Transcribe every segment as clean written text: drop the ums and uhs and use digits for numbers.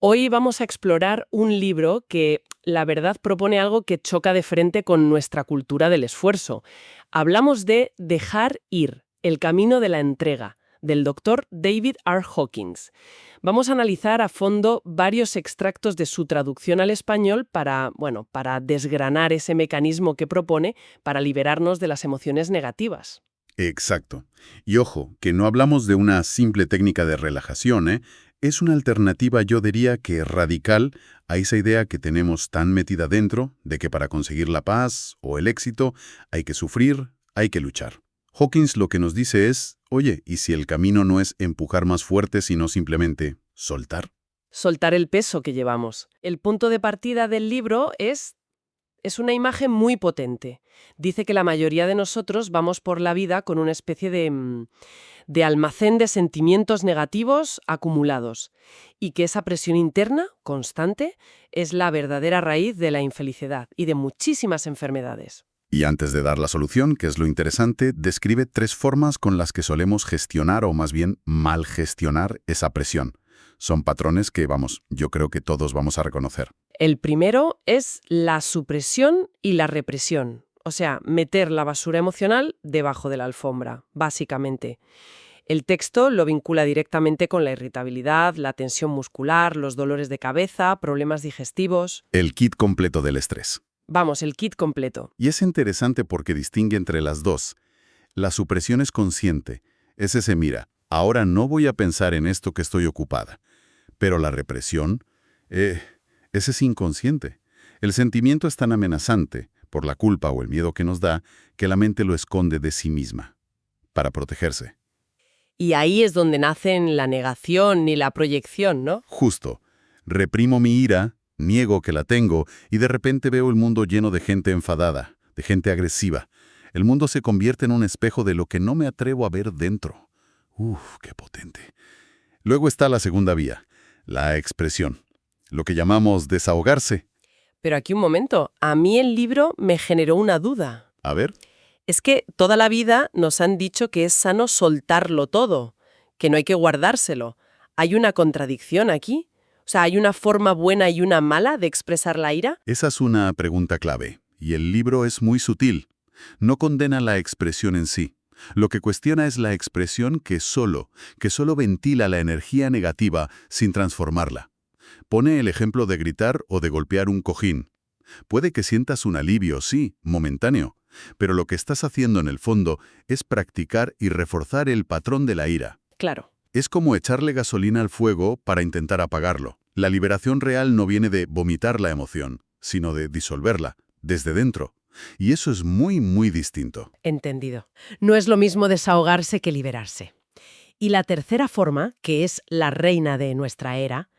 Hoy vamos a explorar un libro que, la verdad, propone algo que choca de frente con nuestra cultura del esfuerzo. Hablamos de Dejar ir, el camino de la entrega, del doctor David R. Hawkins. Vamos a analizar a fondo varios extractos de su traducción al español para desgranar ese mecanismo que propone para liberarnos de las emociones negativas. Exacto. Y ojo, que no hablamos de una simple técnica de relajación, ¿eh? Es una alternativa, yo diría que radical, a esa idea que tenemos tan metida dentro de que para conseguir la paz o el éxito hay que sufrir, hay que luchar. Hawkins lo que nos dice es, oye, ¿y si el camino no es empujar más fuerte, sino simplemente soltar? Soltar el peso que llevamos. El punto de partida del libro es una imagen muy potente. Dice que la mayoría de nosotros vamos por la vida con una especie de almacén de sentimientos negativos acumulados y que esa presión interna, constante, es la verdadera raíz de la infelicidad y de muchísimas enfermedades. Y antes de dar la solución, que es lo interesante, describe 3 formas con las que solemos gestionar o más bien mal gestionar esa presión. Son patrones que, yo creo que todos vamos a reconocer. El primero es la supresión y la represión. O sea, meter la basura emocional debajo de la alfombra, básicamente. El texto lo vincula directamente con la irritabilidad, la tensión muscular, los dolores de cabeza, problemas digestivos. El kit completo del estrés. Vamos, el kit completo. Y es interesante porque distingue entre las dos. La supresión es consciente. Es ese mira, ahora no voy a pensar en esto que estoy ocupada. Pero la represión, ese es inconsciente. El sentimiento es tan amenazante, por la culpa o el miedo que nos da, que la mente lo esconde de sí misma, para protegerse. Y ahí es donde nacen la negación y la proyección, ¿no? Justo. Reprimo mi ira, niego que la tengo, y de repente veo el mundo lleno de gente enfadada, de gente agresiva. El mundo se convierte en un espejo de lo que no me atrevo a ver dentro. ¡Uf, qué potente! Luego está la segunda vía, la expresión. Lo que llamamos desahogarse. Pero aquí un momento, a mí el libro me generó una duda. A ver, Es que toda la vida nos han dicho que es sano soltarlo todo, que no hay que guardárselo. ¿Hay una contradicción aquí? O sea, ¿hay una forma buena y una mala de expresar la ira? esa es una pregunta clave, y el libro es muy sutil. No condena la expresión en sí. Lo que cuestiona es la expresión que solo ventila la energía negativa sin transformarla. Pone el ejemplo de gritar o de golpear un cojín. Puede que sientas un alivio, sí, momentáneo, pero lo que estás haciendo en el fondo es practicar y reforzar el patrón de la ira. Claro. Es como echarle gasolina al fuego para intentar apagarlo. La liberación real no viene de vomitar la emoción, sino de disolverla, desde dentro. Y eso es muy, muy distinto. Entendido. No es lo mismo desahogarse que liberarse. Y la tercera forma, que es la reina de nuestra era,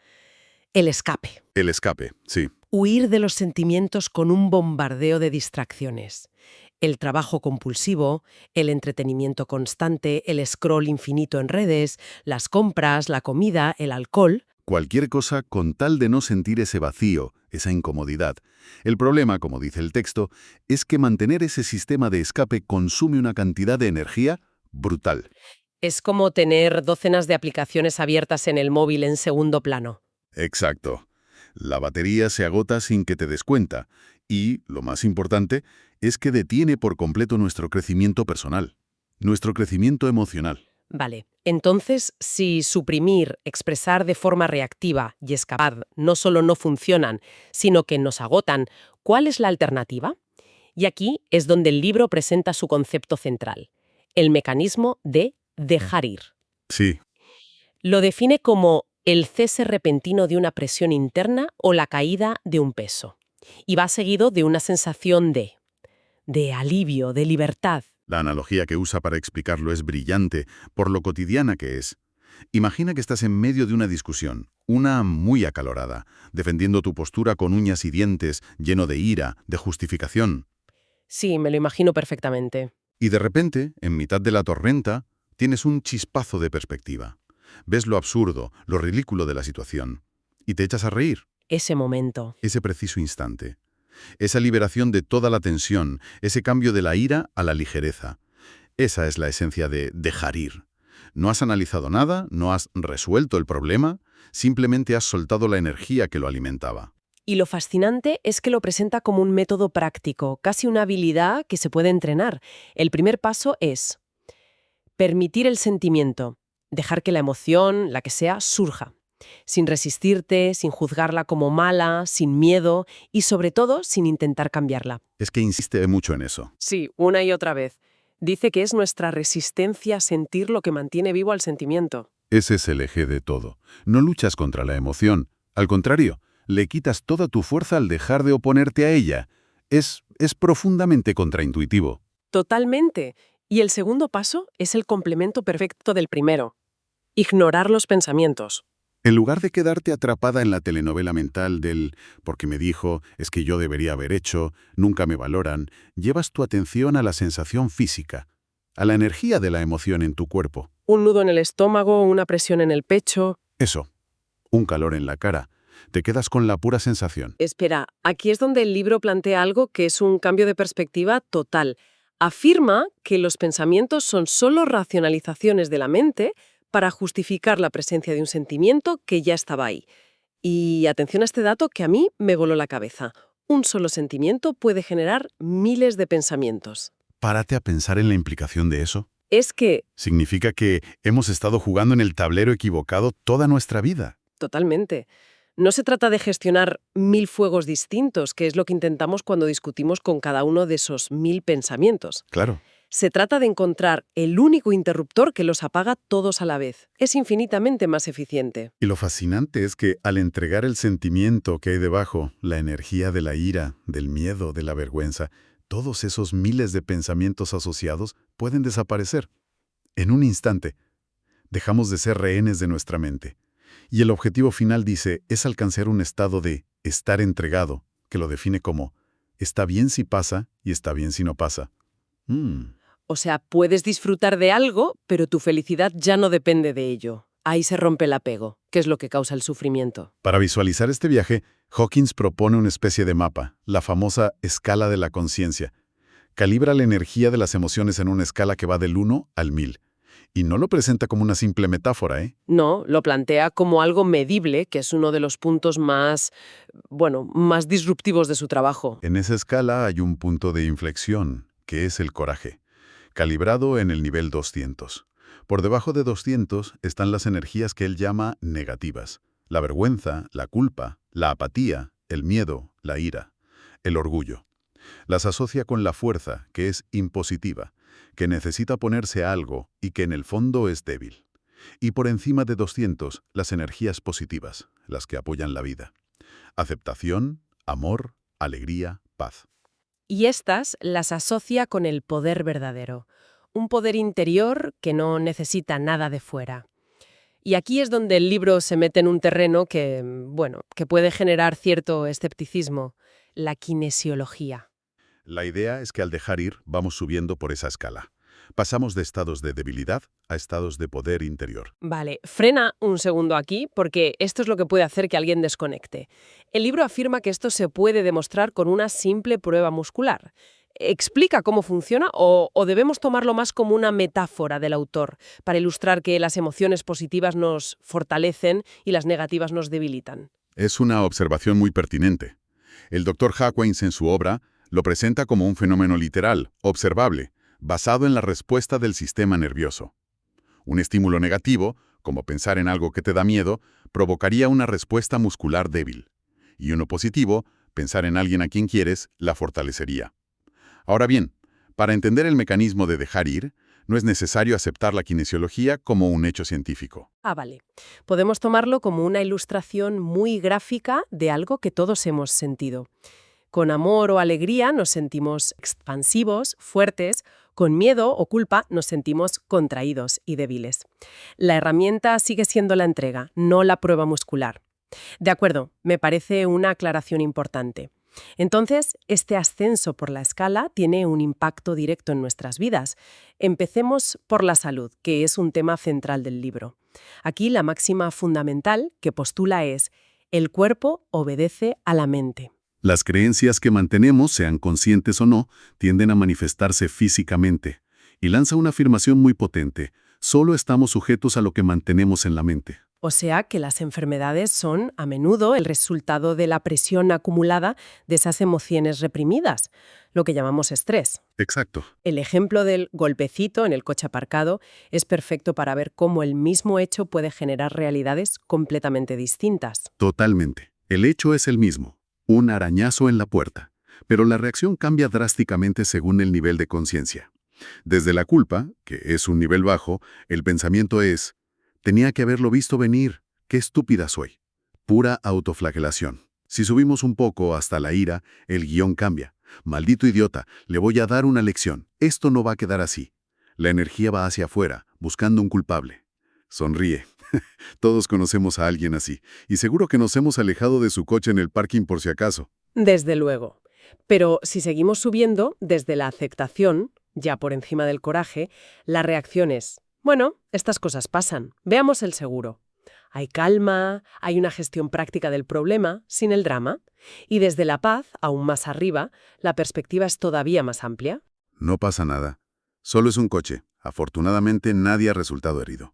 el escape. El escape, sí. Huir de los sentimientos con un bombardeo de distracciones. El trabajo compulsivo, el entretenimiento constante, el scroll infinito en redes, las compras, la comida, el alcohol. Cualquier cosa con tal de no sentir ese vacío, esa incomodidad. El problema, como dice el texto, es que mantener ese sistema de escape consume una cantidad de energía brutal. Es como tener docenas de aplicaciones abiertas en el móvil en segundo plano. Exacto. La batería se agota sin que te des cuenta y, lo más importante, es que detiene por completo nuestro crecimiento personal, nuestro crecimiento emocional. Vale, entonces, si suprimir, expresar de forma reactiva y escapar no solo no funcionan, sino que nos agotan, ¿cuál es la alternativa? Y aquí es donde el libro presenta su concepto central, el mecanismo de dejar ir. Sí, Lo define como el cese repentino de una presión interna o la caída de un peso. Y va seguido de una sensación de alivio, de libertad. la analogía que usa para explicarlo es brillante por lo cotidiana que es. Imagina que estás en medio de una discusión, una muy acalorada, defendiendo tu postura con uñas y dientes, lleno de ira, de justificación. Sí, me lo imagino perfectamente. Y de repente, en mitad de la tormenta, tienes un chispazo de perspectiva. Ves lo absurdo, lo ridículo de la situación. Y te echas a reír, Ese momento. ese preciso instante. Esa liberación de toda la tensión, ese cambio de la ira a la ligereza. Esa es la esencia de dejar ir. No has analizado nada, no has resuelto el problema, simplemente has soltado la energía que lo alimentaba. Y lo fascinante es que lo presenta como un método práctico, casi una habilidad que se puede entrenar. El primer paso es permitir el sentimiento, dejar que la emoción, la que sea, surja, sin resistirte, sin juzgarla como mala, sin miedo y sobre todo sin intentar cambiarla. Es que insiste mucho en eso. Sí, una y otra vez. Dice que es nuestra resistencia a sentir lo que mantiene vivo al sentimiento. Ese es el eje de todo. No luchas contra la emoción. Al contrario, le quitas toda tu fuerza al dejar de oponerte a ella. Es profundamente contraintuitivo. Totalmente. Y el segundo paso es el complemento perfecto del primero. Ignorar los pensamientos. En lugar de quedarte atrapada en la telenovela mental del «porque me dijo, es que yo debería haber hecho, nunca me valoran», llevas tu atención a la sensación física, a la energía de la emoción en tu cuerpo. Un nudo en el estómago, una presión en el pecho. Eso, un calor en la cara. Te quedas con la pura sensación. Espera, aquí es donde el libro plantea algo que es un cambio de perspectiva total. Afirma que los pensamientos son solo racionalizaciones de la mente para justificar la presencia de un sentimiento que ya estaba ahí. Y atención a este dato que a mí me voló la cabeza. Un solo sentimiento puede generar miles de pensamientos. Párate a pensar en la implicación de eso. Es que, Significa que hemos estado jugando en el tablero equivocado toda nuestra vida. totalmente, no se trata de gestionar 1000 fuegos distintos, que es lo que intentamos cuando discutimos con cada uno de esos 1000 pensamientos. Claro. Se trata de encontrar el único interruptor que los apaga todos a la vez. Es infinitamente más eficiente. Y lo fascinante es que al entregar el sentimiento que hay debajo, la energía de la ira, del miedo, de la vergüenza, todos esos miles de pensamientos asociados pueden desaparecer. En un instante, dejamos de ser rehenes de nuestra mente. Y el objetivo final, dice, es alcanzar un estado de estar entregado, que lo define como está bien si pasa y está bien si no pasa. O sea, puedes disfrutar de algo, pero tu felicidad ya no depende de ello. Ahí se rompe el apego, que es lo que causa el sufrimiento. Para visualizar este viaje, Hawkins propone una especie de mapa, la famosa escala de la conciencia. Calibra la energía de las emociones en una escala que va del 1 al 1000. Y no lo presenta como una simple metáfora, ¿eh? No, lo plantea como algo medible, que es uno de los puntos más disruptivos de su trabajo. En esa escala hay un punto de inflexión, que es el coraje, calibrado en el nivel 200. Por debajo de 200 están las energías que él llama negativas: la vergüenza, la culpa, la apatía, el miedo, la ira, el orgullo. Las asocia con la fuerza, que es impositiva, que necesita ponerse a algo y que en el fondo es débil. Y por encima de 200, las energías positivas, las que apoyan la vida. Aceptación, amor, alegría, paz. Y estas las asocia con el poder verdadero, un poder interior que no necesita nada de fuera. Y aquí es donde el libro se mete en un terreno que puede generar cierto escepticismo, la kinesiología. La idea es que al dejar ir, vamos subiendo por esa escala. Pasamos de estados de debilidad a estados de poder interior. Vale, frena un segundo aquí porque esto es lo que puede hacer que alguien desconecte. El libro afirma que esto se puede demostrar con una simple prueba muscular. ¿Explica cómo funciona o debemos tomarlo más como una metáfora del autor para ilustrar que las emociones positivas nos fortalecen y las negativas nos debilitan? Es una observación muy pertinente. El Dr. Hawkins en su obra lo presenta como un fenómeno literal, observable, basado en la respuesta del sistema nervioso. Un estímulo negativo, como pensar en algo que te da miedo, provocaría una respuesta muscular débil. Y uno positivo, pensar en alguien a quien quieres, la fortalecería. Ahora bien, para entender el mecanismo de dejar ir, no es necesario aceptar la kinesiología como un hecho científico. Vale. Podemos tomarlo como una ilustración muy gráfica de algo que todos hemos sentido. Con amor o alegría nos sentimos expansivos, fuertes. Con miedo o culpa nos sentimos contraídos y débiles. La herramienta sigue siendo la entrega, no la prueba muscular. De acuerdo, me parece una aclaración importante. Entonces, este ascenso por la escala tiene un impacto directo en nuestras vidas. Empecemos por la salud, que es un tema central del libro. Aquí la máxima fundamental que postula es: el cuerpo obedece a la mente. Las creencias que mantenemos, sean conscientes o no, tienden a manifestarse físicamente. Y lanza una afirmación muy potente: Solo estamos sujetos a lo que mantenemos en la mente. O sea que las enfermedades son, a menudo, el resultado de la presión acumulada de esas emociones reprimidas, lo que llamamos estrés. Exacto. El ejemplo del golpecito en el coche aparcado es perfecto para ver cómo el mismo hecho puede generar realidades completamente distintas. Totalmente. El hecho es el mismo, un arañazo en la puerta, pero la reacción cambia drásticamente según el nivel de conciencia. Desde la culpa, que es un nivel bajo, el pensamiento es: tenía que haberlo visto venir, qué estúpida soy. Pura autoflagelación. Si subimos un poco hasta la ira, el guión cambia. Maldito idiota, le voy a dar una lección. Esto no va a quedar así. La energía va hacia afuera, buscando un culpable. Sonríe. Todos conocemos a alguien así, y seguro que nos hemos alejado de su coche en el parking por si acaso. Desde luego. Pero si seguimos subiendo desde la aceptación, ya por encima del coraje, la reacción es: bueno, estas cosas pasan, veamos el seguro. Hay calma, hay una gestión práctica del problema, sin el drama, y desde la paz, aún más arriba, la perspectiva es todavía más amplia. No pasa nada. Solo es un coche. Afortunadamente nadie ha resultado herido.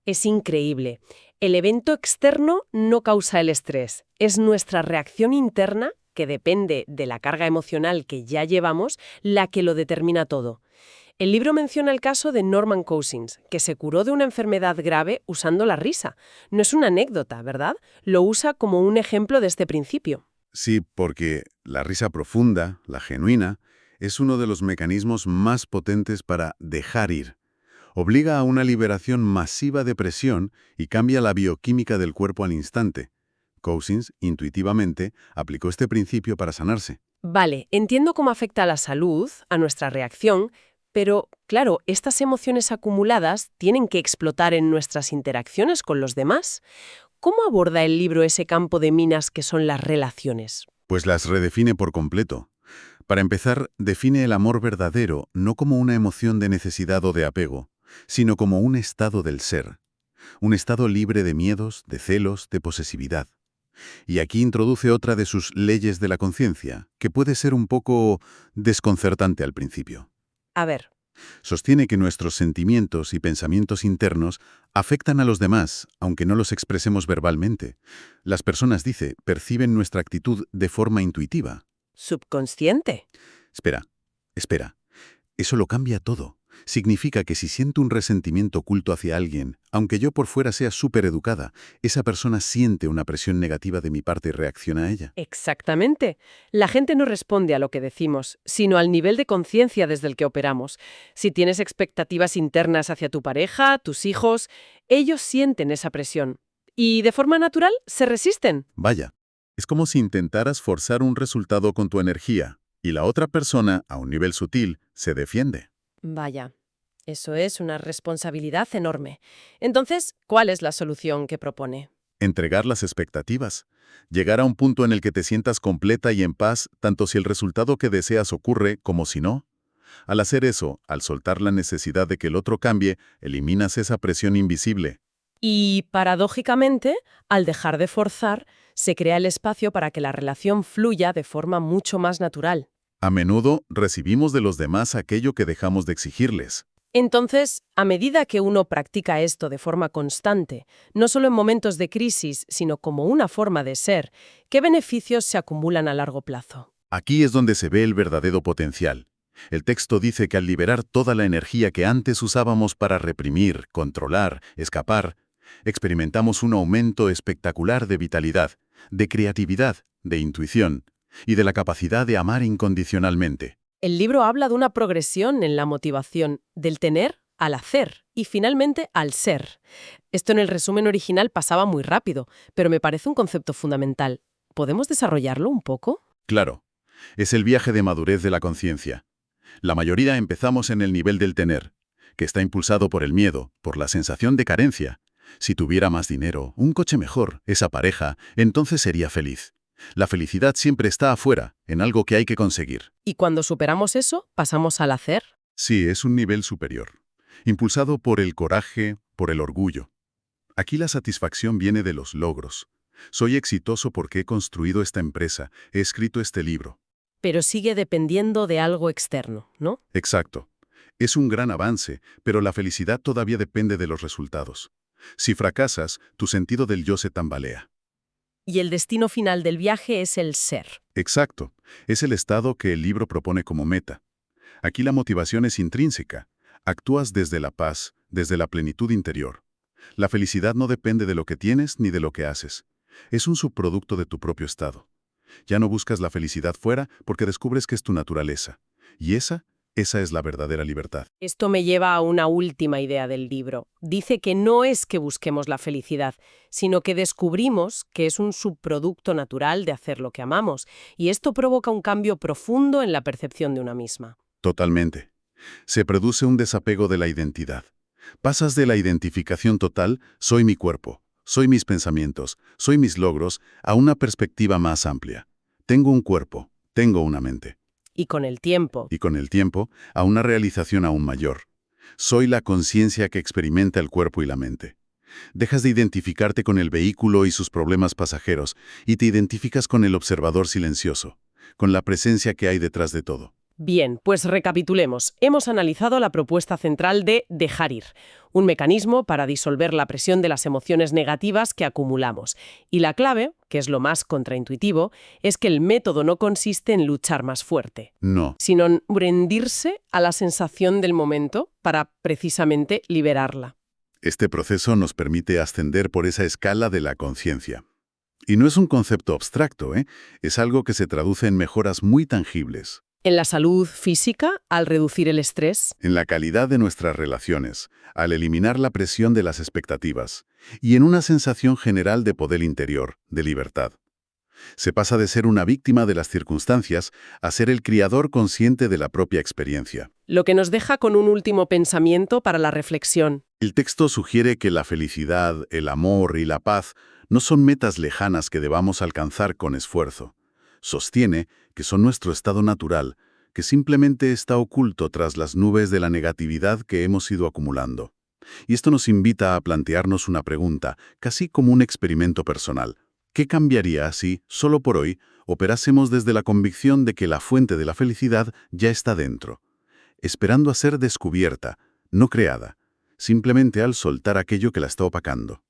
Es increíble. El evento externo no causa el estrés, es nuestra reacción interna, que depende de la carga emocional que ya llevamos, la que lo determina todo. El libro menciona el caso de Norman Cousins, que se curó de una enfermedad grave usando la risa. No es una anécdota, ¿verdad? Lo usa como un ejemplo de este principio. Sí, porque la risa profunda, la genuina, es uno de los mecanismos más potentes para dejar ir. Obliga a una liberación masiva de presión y cambia la bioquímica del cuerpo al instante. Cousins, intuitivamente, aplicó este principio para sanarse. Vale, entiendo cómo afecta a la salud, a nuestra reacción, pero, claro, estas emociones acumuladas tienen que explotar en nuestras interacciones con los demás. ¿Cómo aborda el libro ese campo de minas que son las relaciones? Pues las redefine por completo. Para empezar, define el amor verdadero no como una emoción de necesidad o de apego, sino como un estado del ser. Un estado libre de miedos, de celos, de posesividad. Y aquí introduce otra de sus leyes de la conciencia, que puede ser un poco desconcertante al principio. A ver. Sostiene que nuestros sentimientos y pensamientos internos afectan a los demás, aunque no los expresemos verbalmente. Las personas, dice, perciben nuestra actitud de forma intuitiva. Subconsciente. Espera. Eso lo cambia todo. Significa que si siento un resentimiento oculto hacia alguien, aunque yo por fuera sea súper educada, esa persona siente una presión negativa de mi parte y reacciona a ella. Exactamente. La gente no responde a lo que decimos, sino al nivel de conciencia desde el que operamos. Si tienes expectativas internas hacia tu pareja, tus hijos, ellos sienten esa presión. Y de forma natural se resisten. Vaya, es como si intentaras forzar un resultado con tu energía, y la otra persona, a un nivel sutil, se defiende. Vaya, eso es una responsabilidad enorme. Entonces, ¿cuál es la solución que propone? Entregar las expectativas. Llegar a un punto en el que te sientas completa y en paz, tanto si el resultado que deseas ocurre como si no. Al hacer eso, al soltar la necesidad de que el otro cambie, eliminas esa presión invisible. Y, paradójicamente, al dejar de forzar, se crea el espacio para que la relación fluya de forma mucho más natural. A menudo recibimos de los demás aquello que dejamos de exigirles. Entonces, a medida que uno practica esto de forma constante, no solo en momentos de crisis, sino como una forma de ser, ¿qué beneficios se acumulan a largo plazo? Aquí es donde se ve el verdadero potencial. El texto dice que al liberar toda la energía que antes usábamos para reprimir, controlar, escapar, experimentamos un aumento espectacular de vitalidad, de creatividad, de intuición y de la capacidad de amar incondicionalmente. El libro habla de una progresión en la motivación, del tener al hacer y finalmente al ser. Esto en el resumen original pasaba muy rápido, pero me parece un concepto fundamental. ¿Podemos desarrollarlo un poco? Claro, es el viaje de madurez de la conciencia. La mayoría empezamos en el nivel del tener, que está impulsado por el miedo, por la sensación de carencia. Si tuviera más dinero, un coche mejor, esa pareja, entonces sería feliz. La felicidad siempre está afuera, en algo que hay que conseguir. Y cuando superamos eso, pasamos al hacer. Sí, es un nivel superior, impulsado por el coraje, por el orgullo. Aquí la satisfacción viene de los logros. Soy exitoso porque he construido esta empresa, he escrito este libro. Pero sigue dependiendo de algo externo, ¿no? Exacto. Es un gran avance, pero la felicidad todavía depende de los resultados. Si fracasas, tu sentido del yo se tambalea. Y el destino final del viaje es el ser. Exacto. Es el estado que el libro propone como meta. Aquí la motivación es intrínseca. Actúas desde la paz, desde la plenitud interior. La felicidad no depende de lo que tienes ni de lo que haces. Es un subproducto de tu propio estado. Ya no buscas la felicidad fuera porque descubres que es tu naturaleza. Y esa es la verdadera libertad. Esto me lleva a una última idea del libro. Dice que no es que busquemos la felicidad, sino que descubrimos que es un subproducto natural de hacer lo que amamos, y esto provoca un cambio profundo en la percepción de una misma. Totalmente. Se produce un desapego de la identidad. Pasas de la identificación total, soy mi cuerpo, soy mis pensamientos, soy mis logros, a una perspectiva más amplia. Tengo un cuerpo, tengo una mente. Y con el tiempo, Y con el tiempo, a una realización aún mayor. Soy la conciencia que experimenta el cuerpo y la mente. Dejas de identificarte con el vehículo y sus problemas pasajeros y te identificas con el observador silencioso, con la presencia que hay detrás de todo. bien, pues recapitulemos. Hemos analizado la propuesta central de dejar ir, un mecanismo para disolver la presión de las emociones negativas que acumulamos. Y la clave, que es lo más contraintuitivo, es que el método no consiste en luchar más fuerte, No. sino en rendirse a la sensación del momento para precisamente liberarla. Este proceso nos permite ascender por esa escala de la conciencia. Y no es un concepto abstracto, ¿eh? Es algo que se traduce en mejoras muy tangibles. En la salud física, al reducir el estrés, En la calidad de nuestras relaciones, al eliminar la presión de las expectativas, y en una sensación general de poder interior, de libertad. Se pasa de ser una víctima de las circunstancias a ser el criador consciente de la propia experiencia. lo que nos deja con un último pensamiento para la reflexión. El texto sugiere que la felicidad, el amor y la paz no son metas lejanas que debamos alcanzar con esfuerzo. Sostiene que son nuestro estado natural, que simplemente está oculto tras las nubes de la negatividad que hemos ido acumulando. Y esto nos invita a plantearnos una pregunta, casi como un experimento personal. ¿Qué cambiaría si, solo por hoy, operásemos desde la convicción de que la fuente de la felicidad ya está dentro, esperando a ser descubierta, no creada, simplemente al soltar aquello que la está opacando?